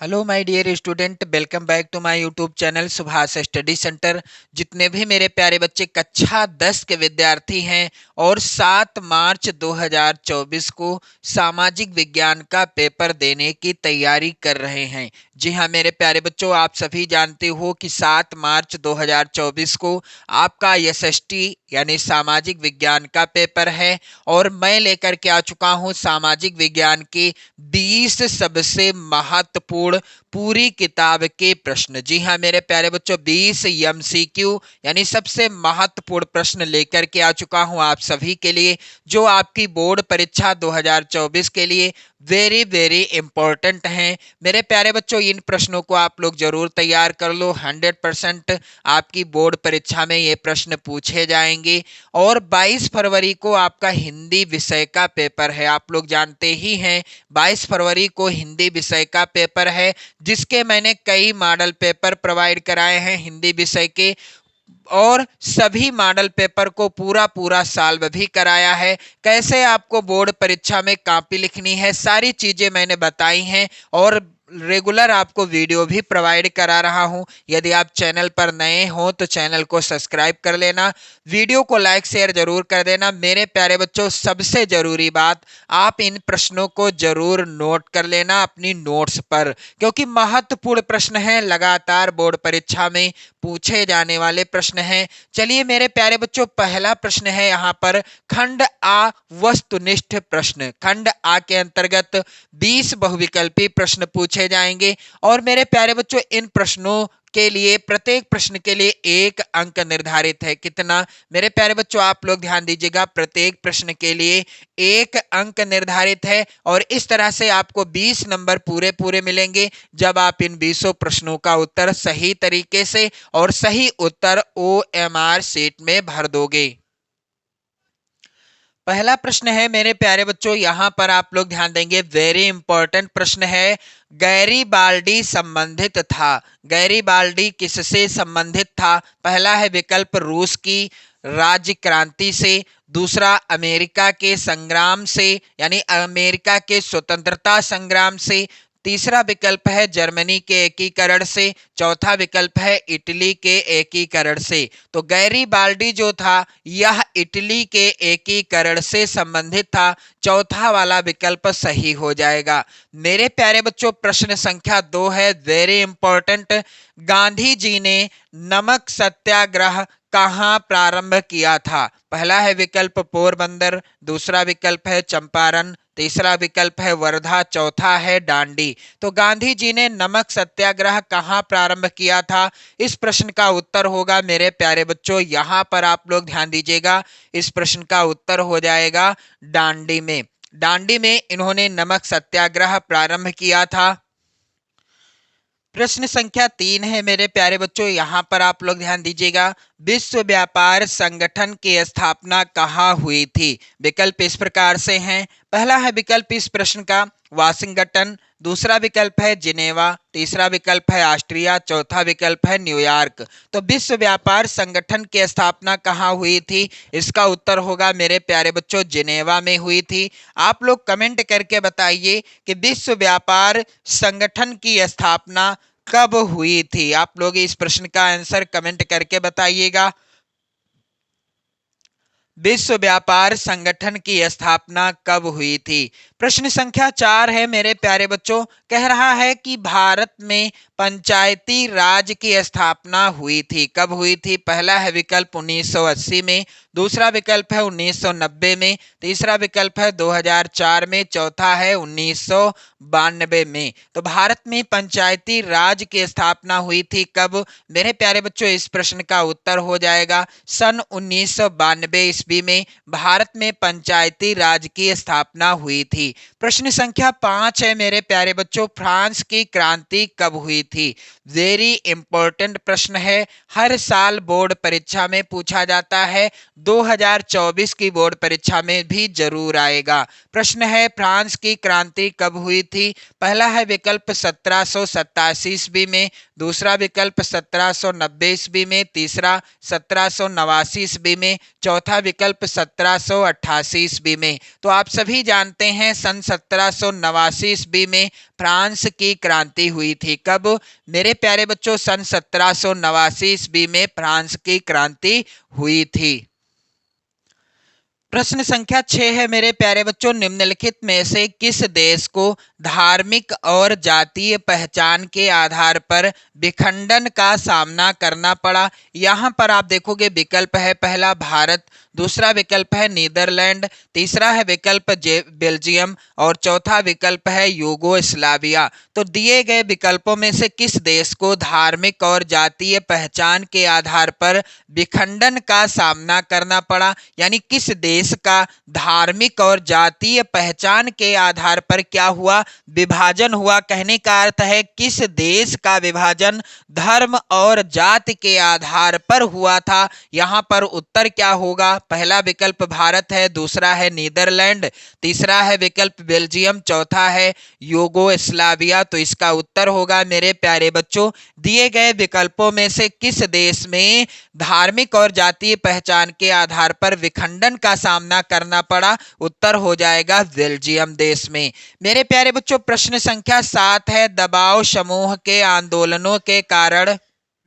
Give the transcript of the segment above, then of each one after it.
Hello my dear student, welcome back to my YouTube channel Subhash study centre. जितने भी मेरे प्यारे बच्चे कक्षा 10 के विद्यार्थी हैं और 7 मार्च 2024 को सामाजिक विज्ञान का पेपर देने की तैयारी कर रहे हैं। जी हाँ मेरे प्यारे बच्चों, आप सभी जानते हो कि 7 मार्च 2024 को आपका एसएसटी यानी सामाजिक विज्ञान का पेपर है और मैं लेकर के आ चुका हूँ सामाजिक विज्ञान के 20 सबसे महत्वपूर्ण पूरी किताब के प्रश्न। जी हाँ मेरे प्यारे बच्चों, 20 एमसीक्यू यानी सबसे महत्वपूर्ण प्रश्न लेकर के आ चुका हूं आप सभी के लिए, जो आपकी बोर्ड परीक्षा 2024 के लिए वेरी वेरी इंपॉर्टेंट हैं। मेरे प्यारे बच्चों, इन प्रश्नों को आप लोग जरूर तैयार कर लो। 100% आपकी बोर्ड परीक्षा में ये प्रश्न पूछे जाएंगे। और 22 फरवरी को आपका हिंदी विषय का पेपर है। आप लोग जानते ही हैं 22 फरवरी को हिंदी विषय का पेपर है, जिसके मैंने कई मॉडल पेपर प्रोवाइड कराए हैं हिंदी विषय के, और सभी मॉडल पेपर को पूरा पूरा सॉल्व भी कराया है। कैसे आपको बोर्ड परीक्षा में कॉपी लिखनी है, सारी चीजें मैंने बताई हैं और रेगुलर आपको वीडियो भी प्रोवाइड करा रहा हूं। यदि आप चैनल पर नए हो तो चैनल को सब्सक्राइब कर लेना, वीडियो को लाइक शेयर जरूर कर देना। मेरे प्यारे बच्चों, सबसे जरूरी बात, आप इन प्रश्नों को जरूर नोट कर लेना अपनी नोट्स पर, क्योंकि महत्वपूर्ण प्रश्न है, लगातार बोर्ड परीक्षा में पूछे जाने वाले प्रश्न हैं। चलिए मेरे प्यारे बच्चों, पहला प्रश्न है यहाँ पर खंड आ वस्तुनिष्ठ प्रश्न। खंड आ के अंतर्गत 20 बहुविकल्पी प्रश्न पूछे जाएंगे और मेरे प्यारे बच्चों, इन प्रश्नों के लिए प्रत्येक प्रश्न के लिए 1 अंक निर्धारित है। कितना मेरे प्यारे बच्चों, आप लोग ध्यान दीजिएगा, प्रत्येक प्रश्न के लिए 1 अंक निर्धारित है और इस तरह से आपको 20 नंबर पूरे पूरे मिलेंगे जब आप इन 20 प्रश्नों का उत्तर सही तरीके से और सही उत्तर ओएमआर शीट में भर दोगे। पहला प्रश्न है मेरे प्यारे बच्चों, यहां पर आप लोग ध्यान देंगे, वेरी इंपॉर्टेंट प्रश्न है। गैरीबाल्डी संबंधित था। गैरीबाल्डी किससे संबंधित था? पहला है विकल्प रूस की राज्य क्रांति से, दूसरा अमेरिका के संग्राम से यानी अमेरिका के स्वतंत्रता संग्राम से, तीसरा विकल्प है जर्मनी के एकीकरण से, चौथा विकल्प है इटली के एकीकरण से। तो गैरीबाल्डी जो था यह इटली के एकीकरण से संबंधित था। चौथा वाला विकल्प सही हो जाएगा। मेरे प्यारे बच्चों, प्रश्न संख्या 2 है, वेरी इंपॉर्टेंट। गांधी जी ने नमक सत्याग्रह कहां प्रारंभ किया था? पहला है विकल्प पोरबंदर, दूसरा विकल्प है चंपारण, तीसरा विकल्प है वर्धा, चौथा है डांडी। तो गांधी जी ने नमक सत्याग्रह कहां प्रारंभ किया था? इस प्रश्न का उत्तर होगा मेरे प्यारे बच्चों, यहां पर आप लोग ध्यान दीजिएगा, इस प्रश्न का उत्तर हो जाएगा डांडी में। डांडी में इन्होंने नमक सत्याग्रह प्रारंभ किया था। प्रश्न संख्या 3 है मेरे प्यारे बच्चों, यहां पर आप लोग ध्यान दीजिएगा, विश्व व्यापार संगठन की स्थापना कहाँ हुई थी? विकल्प इस प्रकार से हैं। पहला है विकल्प इस प्रश्न का वाशिंगटन, दूसरा विकल्प है जिनेवा, तीसरा विकल्प है ऑस्ट्रिया, चौथा विकल्प है न्यूयॉर्क। तो विश्व व्यापार संगठन की स्थापना कहाँ हुई थी? इसका उत्तर होगा मेरे प्यारे बच्चों जिनेवा में हुई थी। आप लोग कमेंट करके बताइए कि विश्व व्यापार संगठन की स्थापना कब हुई थी? आप लोग इस प्रश्न का आंसर कमेंट करके बताइएगा। विश्व व्यापार संगठन की स्थापना कब हुई थी? प्रश्न संख्या 4 है मेरे प्यारे बच्चों, कह रहा है कि भारत में पंचायती राज की स्थापना हुई थी। कब हुई थी? पहला है विकल्प 1980 में, दूसरा विकल्प है 1990 में, तीसरा विकल्प है 2004 में, चौथा है 1992 में। तो भारत में पंचायती राज की स्थापना हुई थी कब? मेरे प्यारे बच्चों, इस प्रश्न का उत्तर हो जाएगा सन 1992 ईस्वी में भारत में पंचायती राज की स्थापना हुई थी। प्रश्न संख्या 5 है मेरे प्यारे बच्चों, फ्रांस की क्रांति कब हुई थी? वेरी इंपॉर्टेंट प्रश्न है, हर साल बोर्ड परीक्षा में पूछा जाता है, 2024 की बोर्ड परीक्षा में भी जरूर आएगा। प्रश्न है फ्रांस की क्रांति कब हुई थी? पहला है विकल्प 1787 ईस्वी में, दूसरा विकल्प 1790 ईस्वी में, तीसरा 1789 ईस्वी में, चौथा विकल्प 1788 ईस्वी में। तो आप सभी जानते हैं सन 1789 ईस्वी में फ्रांस की क्रांति हुई थी। कब मेरे प्यारे बच्चों? सन 1789 ईस्वी में फ्रांस की क्रांति हुई थी। प्रश्न संख्या 6 है मेरे प्यारे बच्चों, निम्नलिखित में से किस देश को धार्मिक और जातीय पहचान के आधार पर विखंडन का सामना करना पड़ा? यहां पर आप देखोगे विकल्प है पहला भारत, दूसरा विकल्प है नीदरलैंड, तीसरा है विकल्प बेल्जियम और चौथा विकल्प है यूगोस्लाविया। तो दिए गए विकल्पों में से किस देश को धार्मिक और जातीय पहचान के आधार पर विखंडन का सामना करना पड़ा? यानी किस देश का धार्मिक और जातीय पहचान के आधार पर क्या हुआ? विभाजन हुआ। कहने का अर्थ है किस देश का विभाजन धर्म और जाति के आधार पर हुआ था। यहां पर उत्तर क्या होगा? पहला विकल्प भारत है, दूसरा है नीदरलैंड, तीसरा है विकल्प बेल्जियम, चौथा है यूगोस्लाविया। तो इसका उत्तर होगा मेरे प्यारे बच्चों, दिए गए विकल्पों में से किस देश में धार्मिक और जातीय पहचान के आधार पर विखंडन का सामना करना पड़ा? उत्तर हो जाएगा बेल्जियम देश में। मेरे प्यारे बच्चों प्रश्न संख्या 7 है, दबाव समूह के आंदोलनों के कारण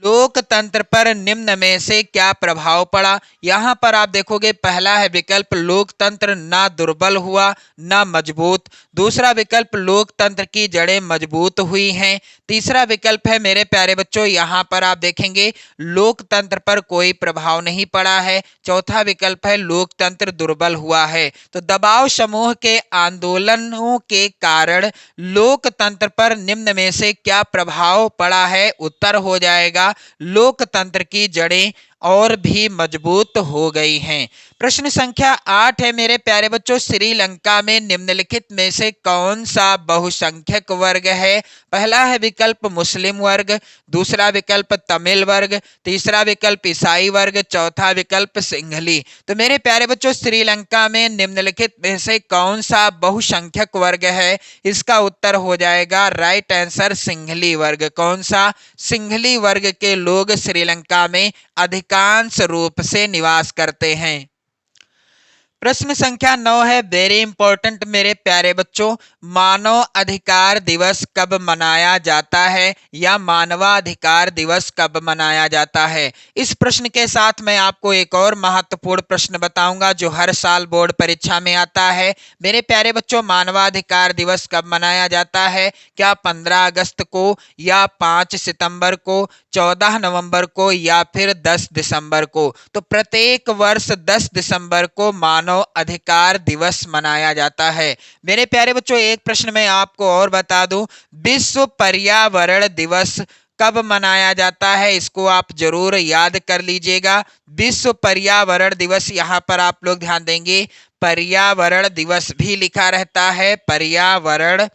लोकतंत्र पर निम्न में से क्या प्रभाव पड़ा? यहां पर आप देखोगे पहला है विकल्प लोकतंत्र ना दुर्बल हुआ ना मजबूत, दूसरा विकल्प लोकतंत्र की जड़ें मजबूत हुई हैं, तीसरा विकल्प है मेरे प्यारे बच्चों यहां पर आप देखेंगे लोकतंत्र पर कोई प्रभाव नहीं पड़ा है, चौथा विकल्प है लोकतंत्र दुर्बल हुआ है। तो दबाव समूह के आंदोलनों के कारण लोकतंत्र पर निम्न में से क्या प्रभाव पड़ा है? उत्तर हो जाएगा लोकतंत्र की जड़ें और भी मजबूत हो गई हैं। प्रश्न संख्या 8 है मेरे प्यारे बच्चों, श्रीलंका में निम्नलिखित में से कौन सा बहुसंख्यक वर्ग है? पहला है विकल्प मुस्लिम वर्ग, दूसरा विकल्प तमिल वर्ग, तीसरा विकल्प ईसाई वर्ग, चौथा विकल्प सिंहली। तो मेरे प्यारे बच्चों श्रीलंका में निम्नलिखित में से कौन सा बहुसंख्यक वर्ग है? इसका उत्तर हो जाएगा राइट आंसर सिंहली वर्ग। कौन सा? सिंहली वर्ग के लोग श्रीलंका में अधिकांश रूप से निवास करते हैं। प्रश्न संख्या 9 है, वेरी इंपॉर्टेंट मेरे प्यारे बच्चों, मानव अधिकार दिवस कब मनाया जाता है या मानवाधिकार दिवस कब मनाया जाता है? इस प्रश्न के साथ मैं आपको एक और महत्वपूर्ण प्रश्न बताऊंगा जो हर साल बोर्ड परीक्षा में आता है। मेरे प्यारे बच्चों मानवाधिकार दिवस कब मनाया जाता है? क्या 15 अगस्त को या 5 सितंबर को, 14 नवंबर को या फिर 10 दिसंबर को? तो प्रत्येक वर्ष 10 दिसंबर को मानव अधिकार दिवस मनाया जाता है। मेरे प्यारे बच्चों एक प्रश्न मैं आपको और बता दूं, विश्व पर्यावरण दिवस कब मनाया जाता है? इसको आप जरूर याद कर लीजिएगा। विश्व पर्यावरण दिवस, यहां पर आप लोग ध्यान देंगे पर्यावरण दिवस भी लिखा रहता है, पर्यावरण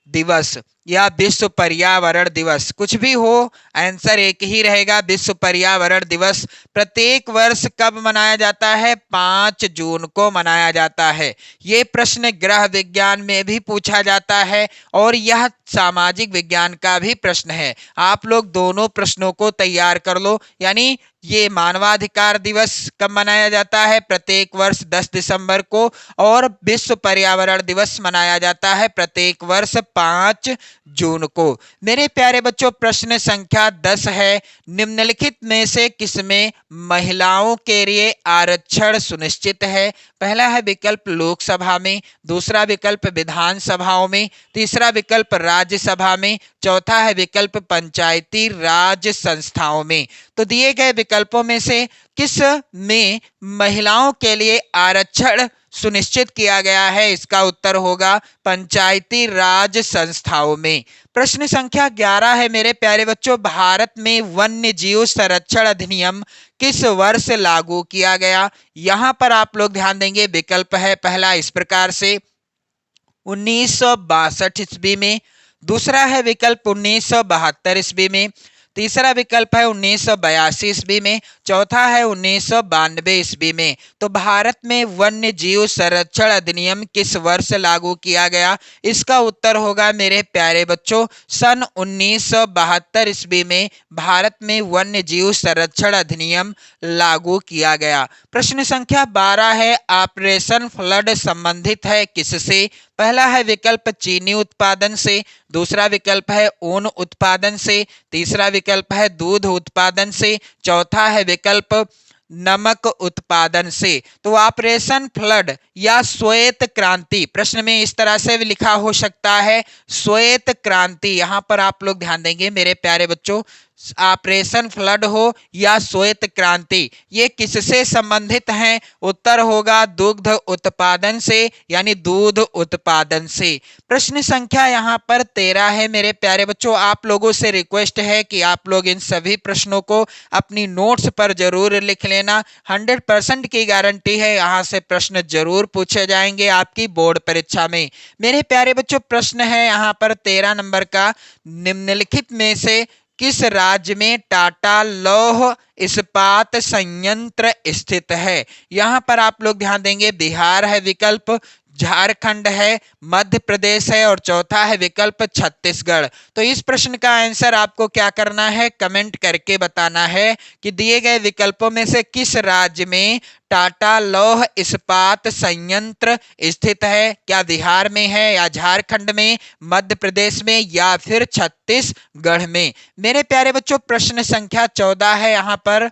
दिवस या विश्व पर्यावरण दिवस, कुछ भी हो आंसर एक ही रहेगा, विश्व पर्यावरण दिवस प्रत्येक वर्ष कब मनाया जाता है? 5 जून को मनाया जाता है। ये प्रश्न गृह विज्ञान में भी पूछा जाता है और यह सामाजिक विज्ञान का भी प्रश्न है। आप लोग दोनों प्रश्नों को तैयार कर लो। यानी ये मानवाधिकार दिवस कब मनाया जाता है? प्रत्येक वर्ष 10 दिसंबर को, और विश्व पर्यावरण दिवस मनाया जाता है प्रत्येक वर्ष 5 जून को। मेरे प्यारे बच्चों प्रश्न संख्या 10 है, निम्नलिखित में से किसमें महिलाओं के लिए आरक्षण सुनिश्चित है? पहला है विकल्प लोकसभा में, दूसरा विकल्प विधानसभाओं में, तीसरा विकल्प राज्यसभा में, चौथा है विकल्प पंचायती राज संस्थाओं में। तो दिए गए विकल्पों में से किस में महिलाओं के लिए आरक्षण सुनिश्चित किया गया है? इसका उत्तर होगा पंचायती राज संस्थाओं में। प्रश्न संख्या 11 है मेरे प्यारे बच्चों, भारत में वन्य जीव संरक्षण अधिनियम किस वर्ष लागू किया गया? यहां पर आप लोग ध्यान देंगे विकल्प है पहला इस प्रकार से 1962 ईस्वी में, दूसरा है विकल्प 1972 ईस्वी में, तीसरा विकल्प है 1982 ईस्वी में, चौथा है 1992 ईस्वी में। तो भारत में वन्य जीव संरक्षण अधिनियम किस वर्ष लागू किया गया? इसका उत्तर होगा मेरे प्यारे बच्चों सन 1972 ईस्वी में भारत में वन्य जीव संरक्षण अधिनियम लागू किया गया। प्रश्न संख्या 12 है, ऑपरेशन फ्लड संबंधित है किससे? पहला है विकल्प चीनी उत्पादन से, दूसरा विकल्प है ऊन उत्पादन से, तीसरा विकल्प है दूध उत्पादन से, चौथा है विकल्प नमक उत्पादन से। तो ऑपरेशन फ्लड या श्वेत क्रांति, प्रश्न में इस तरह से भी लिखा हो सकता है श्वेत क्रांति। यहां पर आप लोग ध्यान देंगे मेरे प्यारे बच्चों, ऑपरेशन फ्लड हो या श्वेत क्रांति, ये किससे संबंधित हैं? उत्तर होगा दुग्ध उत्पादन से, यानी दूध उत्पादन से। प्रश्न संख्या यहां पर 13 है मेरे प्यारे बच्चों। आप लोगों से रिक्वेस्ट है कि आप लोग इन सभी प्रश्नों को अपनी नोट्स पर जरूर लिख लेना। 100% की गारंटी है, यहां से प्रश्न जरूर पूछे जाएंगे आपकी बोर्ड परीक्षा में। मेरे प्यारे बच्चों प्रश्न है यहां पर 13 नंबर का, निम्नलिखित में से किस राज्य में टाटा लौह इस्पात संयंत्र स्थित है? यहां पर आप लोग ध्यान देंगे, बिहार है विकल्प, झारखंड है, मध्य प्रदेश है और चौथा है विकल्प छत्तीसगढ़। तो इस प्रश्न का आंसर आपको क्या करना है, कमेंट करके बताना है कि दिए गए विकल्पों में से किस राज्य में टाटा लौह इस्पात संयंत्र स्थित है? क्या बिहार में है या झारखंड में, मध्य प्रदेश में या फिर छत्तीसगढ़ में? मेरे प्यारे बच्चों प्रश्न संख्या 14 है यहां पर,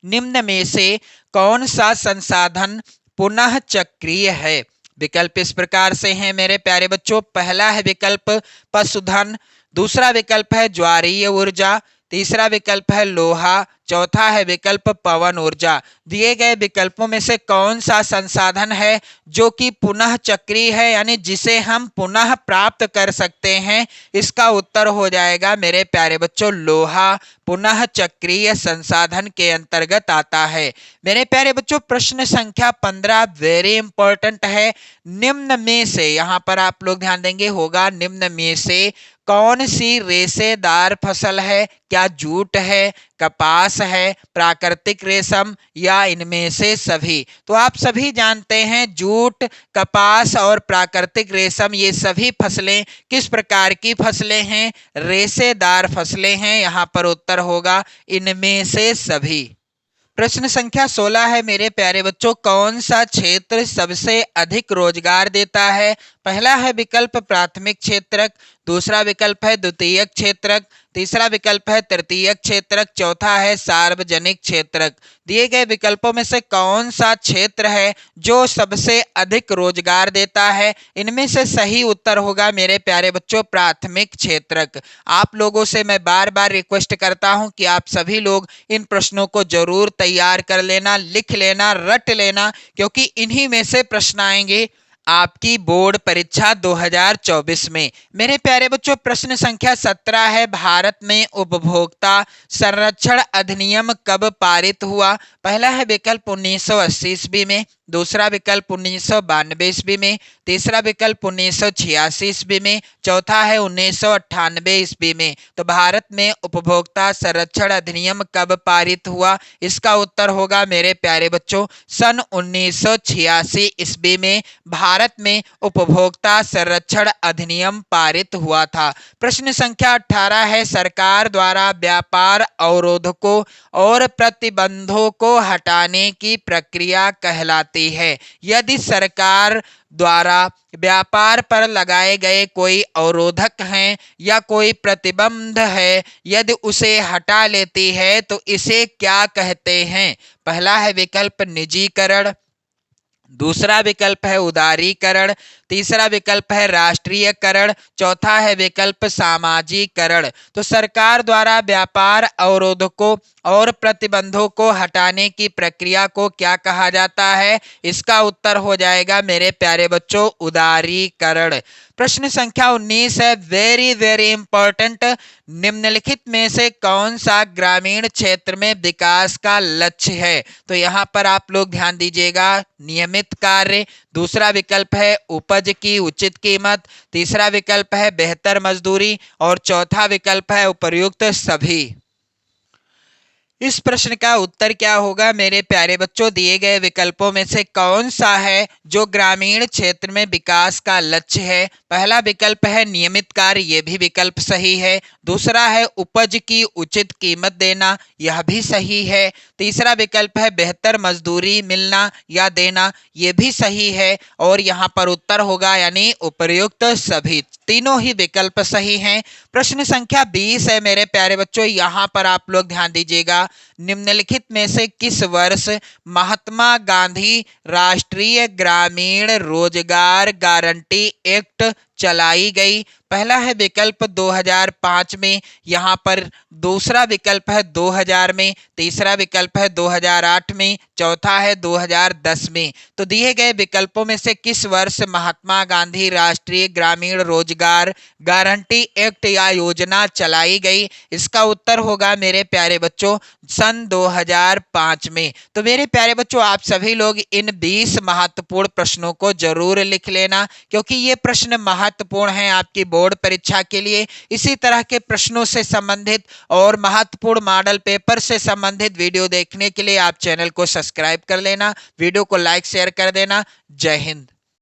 निम्न में से कौन सा संसाधन पुनः चक्रीय है? विकल्प इस प्रकार से हैं मेरे प्यारे बच्चों। पहला है विकल्प पशुधन, दूसरा विकल्प है ज्वारीय ऊर्जा, तीसरा विकल्प है लोहा, चौथा है विकल्प पवन ऊर्जा। दिए गए विकल्पों में से कौन सा संसाधन है जो कि पुनः चक्रीय है, यानी जिसे हम पुनः प्राप्त कर सकते हैं? इसका उत्तर हो जाएगा मेरे प्यारे बच्चों लोहा पुनः चक्रीय संसाधन के अंतर्गत आता है। मेरे प्यारे बच्चों प्रश्न संख्या 15 वेरी इंपॉर्टेंट है, निम्न में से, यहां पर आप लोग ध्यान देंगे होगा, निम्न में से कौन सी रेशेदार फसल है? क्या जूट है, कपास है, प्राकृतिक रेशम या इनमें से सभी? तो आप सभी जानते हैं जूट, कपास और प्राकृतिक रेशम ये सभी फसलें किस प्रकार की फसलें हैं? रेशेदार फसलें हैं। यहां पर उत्तर होगा इनमें से सभी। प्रश्न संख्या 16 है मेरे प्यारे बच्चों, कौन सा क्षेत्र सबसे अधिक रोजगार देता है? पहला है विकल्प प्राथमिक क्षेत्रक, दूसरा विकल्प है द्वितीयक क्षेत्रक, तीसरा विकल्प है तृतीयक क्षेत्रक, चौथा है सार्वजनिक क्षेत्रक। दिए गए विकल्पों में से कौन सा क्षेत्र है जो सबसे अधिक रोजगार देता है? इनमें से सही उत्तर होगा मेरे प्यारे बच्चों प्राथमिक क्षेत्रक। आप लोगों से मैं बार बार रिक्वेस्ट करता हूं कि आप सभी लोग इन प्रश्नों को जरूर तैयार कर लेना, लिख लेना, रट लेना, क्योंकि इन्हीं में से प्रश्न आएंगे आपकी बोर्ड परीक्षा 2024 में। मेरे प्यारे बच्चों प्रश्न संख्या 17 है, भारत में उपभोक्ता संरक्षण अधिनियम कब पारित हुआ? पहला है विकल्प 1980 ईस्वी में, दूसरा विकल्प 1992 ईस्वी में, तीसरा विकल्प 1986 ईस्वी में, चौथा है 1998 ईस्वी में। तो भारत में उपभोक्ता संरक्षण अधिनियम कब पारित हुआ? इसका उत्तर होगा मेरे प्यारे बच्चों सन 1986 ईस्वी में भारत में उपभोक्ता संरक्षण अधिनियम पारित हुआ था। प्रश्न संख्या 18 है, सरकार द्वारा व्यापार अवरोधकों और प्रतिबंधों को हटाने की प्रक्रिया कहलाती है। यदि सरकार द्वारा व्यापार पर लगाए गए कोई अवरोधक हैं या कोई प्रतिबंध है, यदि उसे हटा लेती है तो इसे क्या कहते हैं? पहला है विकल्प निजीकरण, दूसरा विकल्प है उदारीकरण, तीसरा विकल्प है राष्ट्रीयकरण, चौथा है विकल्प सामाजिकरण। तो सरकार द्वारा व्यापार अवरोधकों और प्रतिबंधों को हटाने की प्रक्रिया को क्या कहा जाता है? इसका उत्तर हो जाएगा मेरे प्यारे बच्चों उदारीकरण। प्रश्न संख्या 19 है, वेरी वेरी इंपॉर्टेंट, निम्नलिखित में से कौन सा ग्रामीण क्षेत्र में विकास का लक्ष्य है? तो यहां पर आप लोग ध्यान दीजिएगा, नियमित कार्य, दूसरा विकल्प है उपज की उचित कीमत, तीसरा विकल्प है बेहतर मजदूरी और चौथा विकल्प है उपर्युक्त सभी। इस प्रश्न का उत्तर क्या होगा मेरे प्यारे बच्चों? दिए गए विकल्पों में से कौन सा है जो ग्रामीण क्षेत्र में विकास का लक्ष्य है? पहला विकल्प है नियमित कार्य, यह भी विकल्प सही है। दूसरा है उपज की उचित कीमत देना, यह भी सही है। तीसरा विकल्प है बेहतर मजदूरी मिलना या देना, यह भी सही है। और यहाँ पर उत्तर होगा यानी उपर्युक्त सभी, तीनों ही विकल्प सही हैं। प्रश्न संख्या 20 है मेरे प्यारे बच्चों, यहाँ पर आप लोग ध्यान दीजिएगा। निम्नलिखित में से किस वर्ष महात्मा गांधी राष्ट्रीय ग्रामीण रोजगार गारंटी एक्ट चलाई गई? पहला है विकल्प 2005 में, यहाँ पर दूसरा विकल्प है 2000 में, तीसरा विकल्प है 2008 में, चौथा है 2010 में। तो दिए गए विकल्पों में से किस वर्ष महात्मा गांधी राष्ट्रीय ग्रामीण रोजगार गारंटी एक्ट या योजना चलाई गई? इसका उत्तर होगा मेरे प्यारे बच्चों सन 2005 में। तो मेरे प्यारे बच्चों आप सभी लोग इन 20 महत्वपूर्ण प्रश्नों को जरूर लिख लेना, क्योंकि ये प्रश्न महत्वपूर्ण हैं आपकी बोर्ड परीक्षा के लिए। इसी तरह के प्रश्नों से संबंधित और महत्वपूर्ण मॉडल पेपर से संबंधित वीडियो देखने के लिए आप चैनल को सब्सक्राइब कर लेना, वीडियो को लाइक शेयर कर देना। जय हिंद।